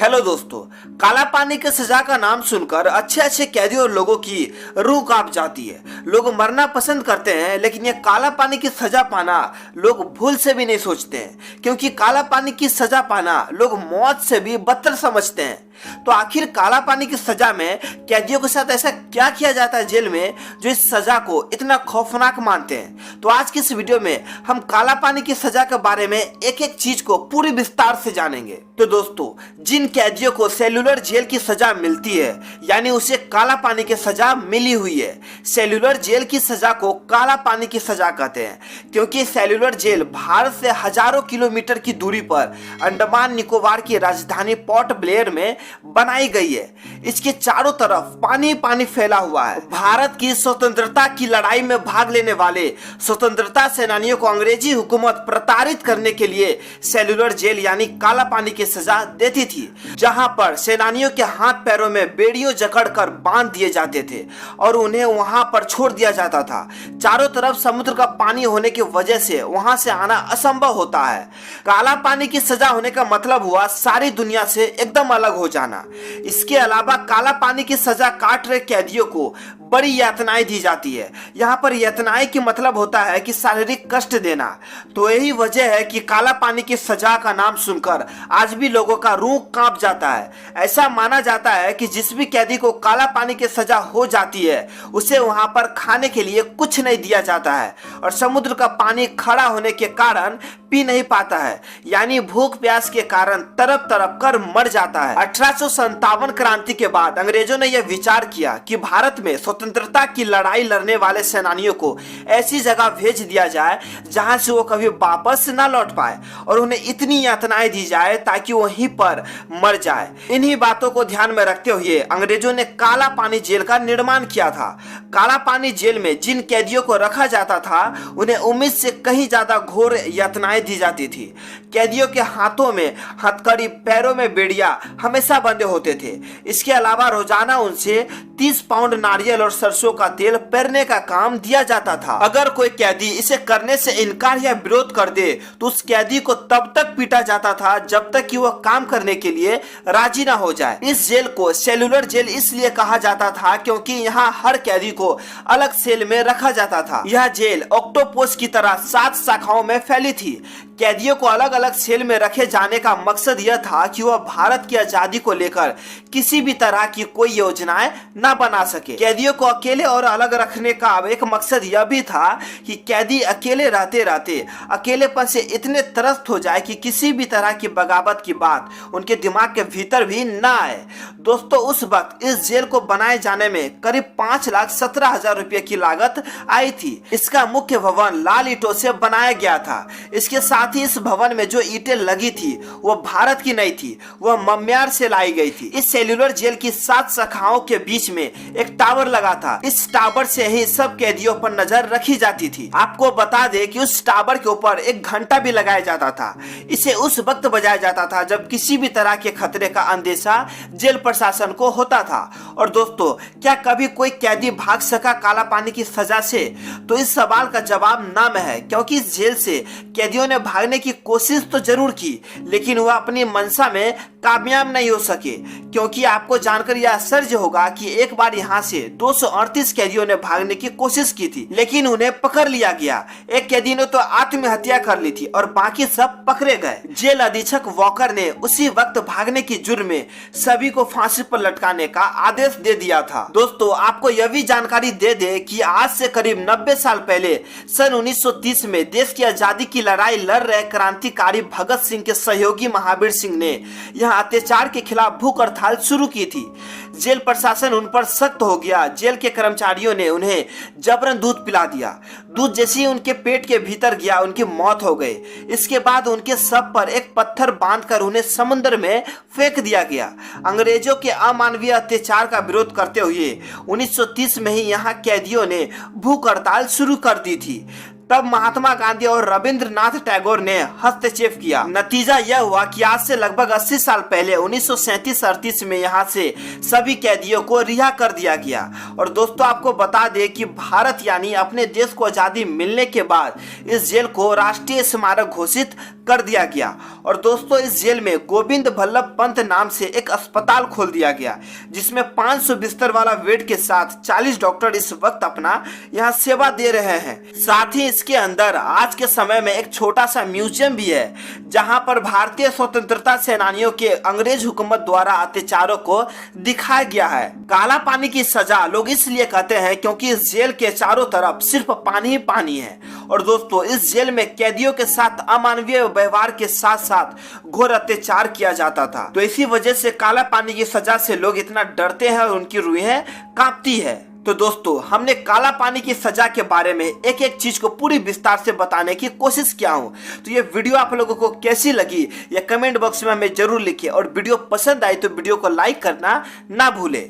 Hello दोस्तों, काला पानी की सजा का नाम सुनकर अच्छे अच्छे कैदी और लोगों की रूह कांप जाती है। लोग मरना पसंद करते हैं, लेकिन ये काला पानी की सजा पाना लोग भूल से भी नहीं सोचते हैं, क्योंकि काला पानी की सजा पाना लोग मौत से भी बदतर समझते हैं। तो आखिर काला पानी की सजा में कैदियों के साथ ऐसा क्या किया जाता है जेल में जो इस सजा को इतना खौफनाक मानते हैं? तो आज की इस वीडियो में हम काला पानी की सजा के बारे में एक एक चीज को पूरी विस्तार से जानेंगे। तो दोस्तों, जिन कैदियों को सेल्यूलर जेल की सजा मिलती है, यानी उसे काला पानी की सजा मिली हुई है। सेल्यूलर जेल की सजा को काला पानी की सजा कहते हैं, क्योंकि सेल्यूलर जेल भारत से हजारों किलोमीटर की दूरी पर अंडमान निकोबार की राजधानी पोर्ट ब्लेयर में बनाई गई है। इसके चारों तरफ पानी पानी फैला हुआ है। भारत की स्वतंत्रता की लड़ाई में भाग लेने वाले स्वतंत्रता सेनानियों को अंग्रेजी हुकूमत प्रताड़ित करने के लिए सेल्यूलर जेल यानी काला पानी की सजा देती थी, जहां पर सेनानियों के हाथ पैरों में बेड़ियों जकड़कर बांध दिए जाते थे और उन्हें वहां पर छोड़ दिया जाता था। चारों तरफ समुद्र का पानी होने की वजह से वहां से आना असंभव होता है। काला पानी की सजा होने का मतलब हुआ सारी दुनिया से एकदम अलग हो जाना। इसके अलावा काला पानी की सजा काट रहे कैदियों को बड़ी यातनाएं दी जाती है। यहाँ पर यातनाएं की मतलब होता है कि शारीरिक कष्ट देना। तो यही वजह है कि काला पानी की सजा का नाम सुनकर आज भी लोगों का रूह कांप जाता है। ऐसा माना जाता है कि जिस भी कैदी को काला पानी की सजा हो जाती है, उसे वहां पर खाने के लिए कुछ नहीं दिया जाता है और समुद्र का पानी खड़ा होने के कारण पी नहीं पाता है, यानी भूख प्यास के कारण तड़प तड़प कर मर जाता है। 1857 क्रांति के बाद अंग्रेजों ने यह विचार किया कि भारत में स्वतंत्रता की लड़ाई लड़ने वाले सेनानियों को ऐसी जगह भेज दिया जाए जहां से वो कभी वापस न लौट पाए और उन्हें इतनी यातनाएं दी जाए ताकि वहीं पर मर जाए। इन्हीं बातों को ध्यान में रखते हुए अंग्रेजों ने काला पानी जेल का निर्माण किया था। काला पानी जेल में जिन कैदियों को रखा जाता था, उन्हें उम्मीद से कहीं ज्यादा घोर यातनाएं दी जाती थी। कैदियों के हाथों में हथकड़ी, पैरों में बेड़िया हमेशा बंधे होते थे। इसके अलावा रोजाना उनसे 30 पाउंड नारियल और सरसों का तेल पेरने का काम दिया जाता था। अगर कोई कैदी इसे करने से इनकार या विरोध कर दे तो उस कैदी को तब तक पीटा जाता था जब तक कि वह काम करने के लिए राजी ना हो जाए। इस जेल को सेल्यूलर जेल इसलिए कहा जाता था क्योंकि यहाँ हर कैदी को अलग सेल में रखा जाता था। यह जेल ऑक्टोपस की तरह 7 शाखाओं में फैली थी। कैदियों को अलग अलग सेल में रखे जाने का मकसद यह था कि वह भारत की आजादी को लेकर किसी भी तरह की कोई योजनाएं न बना सके। कैदियों को अकेले और अलग रखने का एक मकसद यह भी था कि कैदी अकेले रहते रहते अकेलेपन से इतने त्रस्त हो जाए कि किसी भी तरह की बगावत की बात उनके दिमाग के भीतर भी न आए। दोस्तों, उस वक्त इस जेल को बनाए जाने में करीब 5,17,000 रुपये की लागत आई थी। इसका मुख्य भवन लाल ईंटों से बनाया गया था। इसके साथ ही इस भवन में जो ईंटें लगी थी वह भारत की नहीं थी, वह म्यांमार से लाई गई थी। इस सेल्यूलर जेल की 7 शाखाओं के बीच में एक टावर लगा था। इस टावर से ही सब कैदियों पर नजर रखी जाती थी। आपको बता दें कि उस टावर के ऊपर एक घंटा भी लगाया जाता था। इसे उस वक्त बजाया जाता था जब किसी भी तरह के खतरे का अंदेशा जेल प्रशासन को होता था। और दोस्तों, क्या कभी कोई कैदी भाग सका काला पानी की सजा से? तो इस सवाल का जवाब ना में है, क्योंकि इस जेल से कैदियों ने भागने की कोशिश तो जरूर की, लेकिन वह अपनी मंशा में कामयाब नहीं हो सके। क्योंकि आपको जानकर यह आश्चर्य होगा कि एक बार यहाँ से 238 कैदियों ने भागने की कोशिश की थी, लेकिन उन्हें पकड़ लिया गया। एक कैदी ने तो आत्महत्या कर ली थी और बाकी सब पकड़े गए। जेल अधीक्षक वॉकर ने उसी वक्त भागने की जुर्म में सभी को फांसी पर लटकाने का आदेश दे दिया था। दोस्तों, आपको यह भी जानकारी दे दे कि आज से करीब 90 साल पहले सन 1930 में देश की आजादी की लड़ाई लड़ रहे क्रांतिकारी भगत सिंह के सहयोगी महावीर सिंह ने यह अत्याचार के खिलाफ भूख हड़ताल शुरू की थी। जेल प्रशासन उन पर सख्त हो गया। जेल के कर्मचारियों ने उन्हें जबरन दूध पिला दिया। दूध जैसे ही उनके पेट के भीतर गया, उनकी मौत हो गई। इसके बाद उनके शव पर एक पत्थर बांधकर उन्हें समुद्र में फेंक दिया गया। अंग्रेजों के अमानवीय अत्याचार का विरोध करते हुए 1930 में ही यहाँ कैदियों ने भूख हड़ताल शुरू कर दी थी। तब महात्मा गांधी और रविंद्रनाथ टैगोर ने हस्तक्षेप किया। नतीजा यह हुआ कि आज से लगभग 80 साल पहले 1937-38 में यहाँ से सभी कैदियों को रिहा कर दिया गया। और दोस्तों, आपको बता दें कि भारत यानी अपने देश को आजादी मिलने के बाद इस जेल को राष्ट्रीय स्मारक घोषित कर दिया गया और दोस्तों इस जेल में गोविंद बल्लभ पंत नाम से एक अस्पताल खोल दिया गया, जिसमें 500 बिस्तर वाला बेड के साथ 40 डॉक्टर इस वक्त अपना यहाँ सेवा दे रहे हैं। साथ ही इसके अंदर आज के समय में एक छोटा सा म्यूजियम भी है, जहाँ पर भारतीय स्वतंत्रता सेनानियों के अंग्रेज हुकूमत द्वारा अत्याचारों को दिखाया गया है। काला पानी की सजा लोग इसलिए कहते हैं क्योंकि इस जेल के चारों तरफ सिर्फ पानी ही पानी है। और दोस्तों इस जेल में कैदियों के साथ अमानवीय व्यवहार के साथ साथ घोर अत्याचार किया जाता था। तो इसी वजह से काला पानी की सजा से लोग इतना डरते हैं और उनकी रूहें कांपती है। तो दोस्तों हमने काला पानी की सजा के बारे में एक एक चीज को पूरी विस्तार से बताने की कोशिश किया हूं। तो ये वीडियो आप लोगों को कैसी लगी ये कमेंट बॉक्स में हमें जरूर लिखिए, और वीडियो पसंद आई तो वीडियो को लाइक करना ना भूले।